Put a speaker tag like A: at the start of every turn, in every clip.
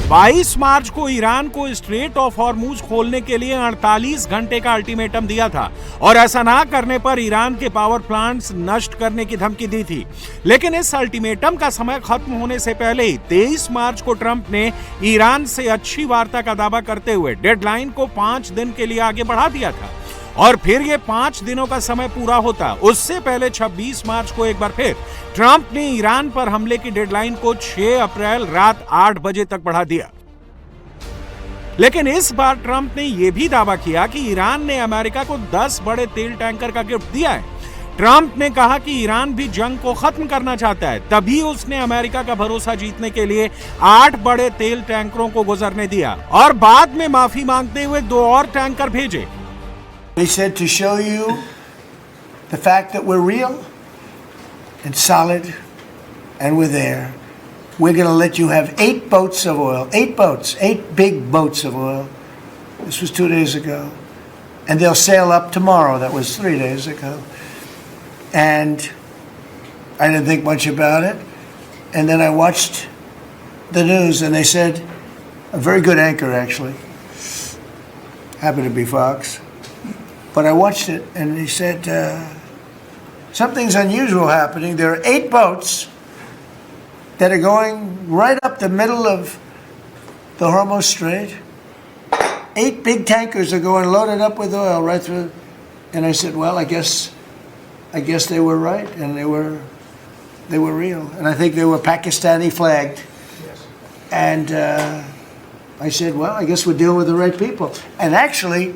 A: 22 मार्च को ईरान को straight of Hormuz खोलने के लिए 48 घंटे का अल्टीमेटम दिया था और ऐसा ना करने पर ईरान के पावर प्लांट्स नष्ट करने की धमकी दी थी। लेकिन इस अल्टीमेटम का समय खत्म होने से पहले ही 23 मार्च को ट्रंप ने ईरान से अच्छी वार्ता का दावा करते हुए डेडलाइन को 5 दिन के लिए आगे बढ़ा दिया था और फिर ये 5 दिनों का समय पूरा होता उससे पहले 26 मार्च को एक बार फिर ट्रंप ने ईरान पर हमले की डेडलाइन को 6 अप्रैल रात 8 बजे तक बढ़ा दिया। लेकिन इस बार ट्रंप ने यह भी दावा किया कि ईरान ने अमेरिका को 10 बड़े तेल टैंकर का गिफ्ट दिया है। ट्रंप ने कहा कि ईरान भी जंग को खत्म करना चाहता है, तभी उसने अमेरिका का भरोसा जीतने के लिए 8 बड़े तेल टैंकरों को गुजरने दिया और बाद में माफी मांगते हुए 2 और टैंकर भेजे।
B: They said to show you the fact that we're real and solid and we're there, we're going to let you have 8 boats of oil, 8 boats, 8 big boats of oil. This was 2 days ago. And they'll sail up tomorrow. That was 3 days ago. And I didn't think much about it. And then I watched the news and they said, a very good anchor actually, happened to be Fox. But I watched it, and he said, something's unusual happening. There are 8 boats that are going right up the middle of the Hormuz Strait. 8 big tankers are going loaded up with oil right through. And I said, well, I guess they were right, and they were real. And I think they were Pakistani flagged. Yes. And I said, well, I guess we're dealing with the right people. And actually,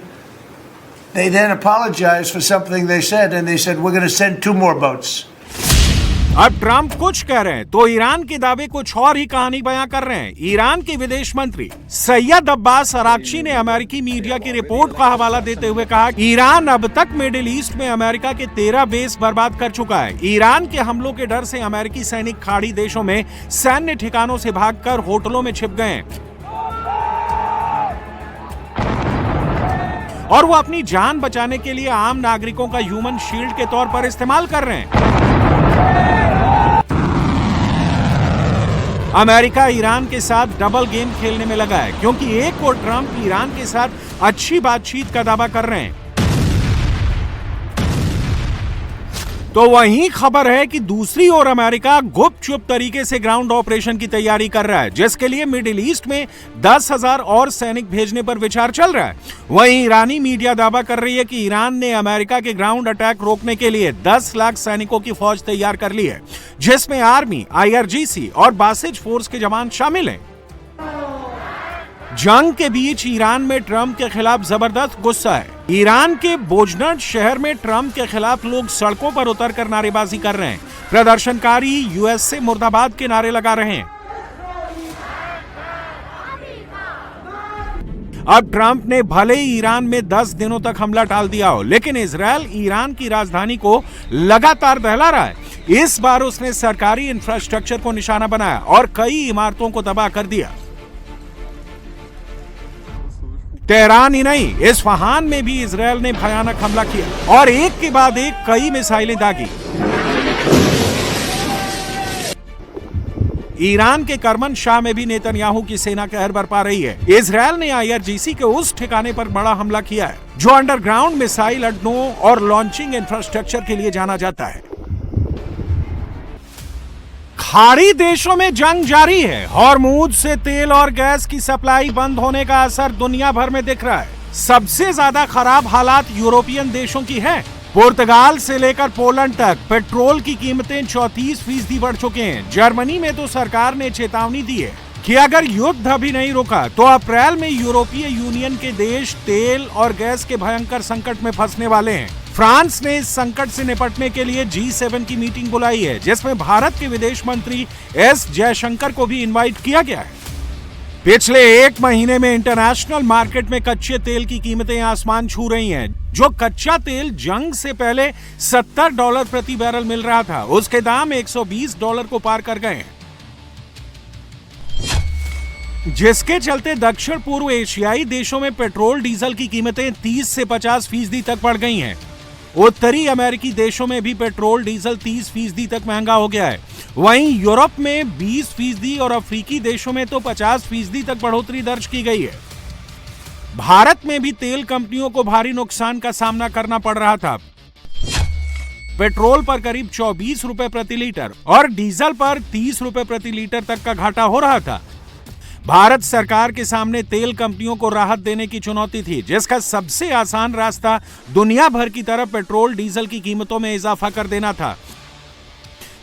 B: they then apologized for something they said, and they said, we're going to send 2 more boats.
A: अब Trump कुछ कह रहे हैं तो Iran के दावे कुछ और ही कहानी बयां कर रहे हैं। ईरान के विदेश मंत्री सैयद अब्बास अराक्ची ने अमेरिकी मीडिया की रिपोर्ट का हवाला देते हुए कहा कि ईरान अब तक मिडिल ईस्ट में अमेरिका के 13 बेस बर्बाद कर चुका है। ईरान के हमलों के डर से अमेरिकी सैनिक खाड़ी देशों में सैन्य ठिकानों से भागकर होटलों में छिप गए हैं और वो अपनी जान बचाने के लिए आम नागरिकों का ह्यूमन शील्ड के तौर पर इस्तेमाल कर रहे हैं। अमेरिका ईरान के साथ डबल गेम खेलने में लगा है क्योंकि एक और ट्रंप ईरान के साथ अच्छी बातचीत का दावा कर रहे हैं तो वहीं खबर है कि दूसरी ओर अमेरिका गुपचुप तरीके से ग्राउंड ऑपरेशन की तैयारी कर रहा है, जिसके लिए मिडिल ईस्ट में 10,000 और सैनिक भेजने पर विचार चल रहा है। वहीं ईरानी मीडिया दावा कर रही है कि ईरान ने अमेरिका के ग्राउंड अटैक रोकने के लिए 10 लाख सैनिकों की फौज तैयार कर ली है, जिसमें आर्मी, IRGC और बासिज फोर्स के जवान शामिल हैं। जंग के बीच ईरान में ट्रंप के खिलाफ जबरदस्त गुस्सा है। ईरान के बोजनट शहर में ट्रंप के खिलाफ लोग सड़कों पर उतरकर नारेबाजी कर रहे हैं। प्रदर्शनकारी यूएस से मुर्दाबाद के नारे लगा रहे हैं। अब ट्रंप ने भले ही ईरान में 10 दिनों तक हमला टाल दिया हो, लेकिन इजरायल ईरान की राजधानी को लगातार दहला रहा है। इस बार उसने सरकारी इंफ्रास्ट्रक्चर को निशाना बनाया और कई इमारतों को तबाह कर दिया। तेहरान ही नहीं, इस्फहान में भी इजरायल ने भयानक हमला किया और एक के बाद एक कई मिसाइलें दागी। ईरान के करमनशाह में भी नेतन्याहू की सेना कहर बरपा रही है। इजरायल ने IRGC के उस ठिकाने पर बड़ा हमला किया है जो अंडरग्राउंड मिसाइल अड्डों और लॉन्चिंग इंफ्रास्ट्रक्चर के लिए जाना जाता है। खाड़ी देशों में जंग जारी है। हॉर्मुज से तेल और गैस की सप्लाई बंद होने का असर दुनिया भर में दिख रहा है। सबसे ज्यादा खराब हालात यूरोपियन देशों की हैं। पुर्तगाल से लेकर पोलैंड तक पेट्रोल की कीमतें 34% बढ़ चुके हैं। जर्मनी में तो सरकार ने चेतावनी दी है कि अगर युद्ध अभी नहीं रुका तो अप्रैल में यूरोपीय यूनियन के देश तेल और गैस के भयंकर संकट में फंसने वाले हैं। फ्रांस ने इस संकट से निपटने के लिए G7 की मीटिंग बुलाई है, जिसमें भारत के विदेश मंत्री S जयशंकर को भी इनवाइट किया गया है। पिछले 1 महीने में इंटरनेशनल मार्केट में कच्चे तेल की कीमतें आसमान छू रही हैं। जो कच्चा तेल जंग से पहले $70 प्रति बैरल मिल रहा था, उसके दाम $120 को पार कर गए हैं, जिसके चलते दक्षिण पूर्व एशियाई देशों में पेट्रोल डीजल की कीमतें 30 से 50% तक बढ़ गई हैं। उत्तरी अमेरिकी देशों में भी पेट्रोल डीजल 30% तक महंगा हो गया है। वहीं यूरोप में 20% और अफ्रीकी देशों में तो 50% तक बढ़ोतरी दर्ज की गई है। भारत में भी तेल कंपनियों को भारी नुकसान का सामना करना पड़ रहा था। पेट्रोल पर करीब 24 रुपए प्रति लीटर और डीजल पर 30 रुपए प्रति लीटर तक का घाटा हो रहा था। भारत सरकार के सामने तेल कंपनियों को राहत देने की चुनौती थी, जिसका सबसे आसान रास्ता दुनिया भर की तरह पेट्रोल डीजल की कीमतों में इजाफा कर देना था।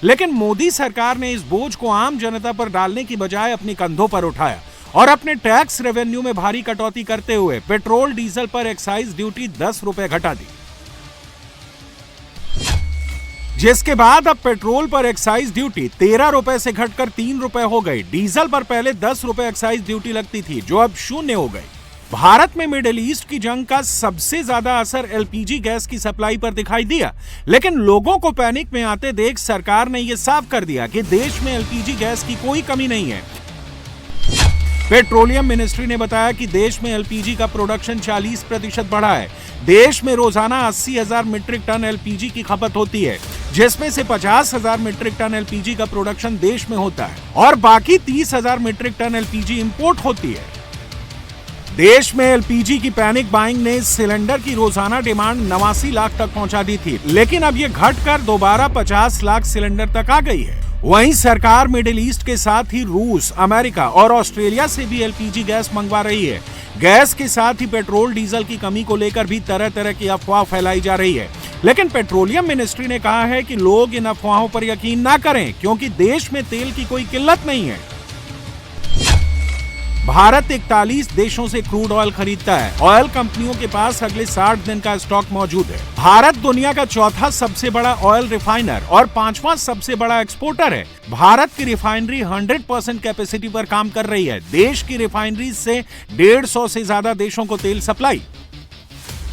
A: लेकिन मोदी सरकार ने इस बोझ को आम जनता पर डालने की बजाय अपने कंधों पर उठाया और अपने टैक्स रेवेन्यू में भारी कटौती करते हुए पेट्रोल डीजल पर एक्साइज ड्यूटी 10 रुपए घटा दी, जिसके बाद अब पेट्रोल पर एक्साइज ड्यूटी 13 रुपए से घटकर 3 रुपए हो गई। डीजल पर पहले 10 रुपए एक्साइज ड्यूटी लगती थी, जो अब 0 हो गई। भारत में मिडिल ईस्ट की जंग का सबसे ज्यादा असर एलपीजी गैस की सप्लाई पर दिखाई दिया, लेकिन लोगों को पैनिक में आते देख सरकार ने यह साफ कर दिया कि देश में एलपीजी गैस की कोई कमी नहीं है। पेट्रोलियम मिनिस्ट्री ने बताया कि देश में एलपीजी का प्रोडक्शन 40% बढ़ा है। देश में रोजाना 80,000 मीट्रिक टन एलपीजी की खपत होती है, जिसमें से 50,000 मीट्रिक टन एलपीजी का प्रोडक्शन देश में होता है और बाकी 30,000 मीट्रिक टन एलपीजी इंपोर्ट होती है। देश में एलपीजी की पैनिक बाइंग ने सिलेंडर की रोजाना डिमांड 89 लाख तक पहुंचा दी थी, लेकिन अब यह घटकर दोबारा 50 लाख सिलेंडर तक आ गई है। वहीं सरकार मिडिल ईस्ट के साथ ही रूस, अमेरिका और ऑस्ट्रेलिया से भी एलपीजी गैस मंगवा रही है। गैस के साथ ही पेट्रोल डीजल की कमी को लेकर भी तरह तरह की अफवाह फैलाई जा रही है, लेकिन पेट्रोलियम मिनिस्ट्री ने कहा है कि लोग इन अफवाहों पर यकीन ना करें, क्योंकि देश में तेल की कोई किल्लत नहीं है। भारत 41 देशों से क्रूड ऑयल खरीदता है। ऑयल कंपनियों के पास अगले 60 दिन का स्टॉक मौजूद है। भारत दुनिया का चौथा सबसे बड़ा ऑयल रिफाइनर और 5वां सबसे बड़ा एक्सपोर्टर है। भारत की रिफाइनरी 100% कैपेसिटी पर काम कर रही है। देश की रिफाइनरी से 150 से ज्यादा देशों को तेल सप्लाई।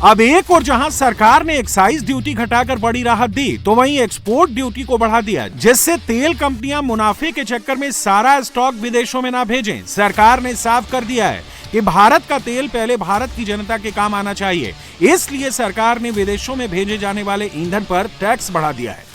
A: अब एक और जहां सरकार ने एक्साइज ड्यूटी घटाकर बड़ी राहत दी, तो वहीं एक्सपोर्ट ड्यूटी को बढ़ा दिया, जिससे तेल कंपनियां मुनाफे के चक्कर में सारा स्टॉक विदेशों में ना भेजें। सरकार ने साफ कर दिया है कि भारत का तेल पहले भारत की जनता के काम आना चाहिए, इसलिए सरकार ने विदेशों में भेजे जाने वाले ईंधन पर टैक्स बढ़ा दिया है।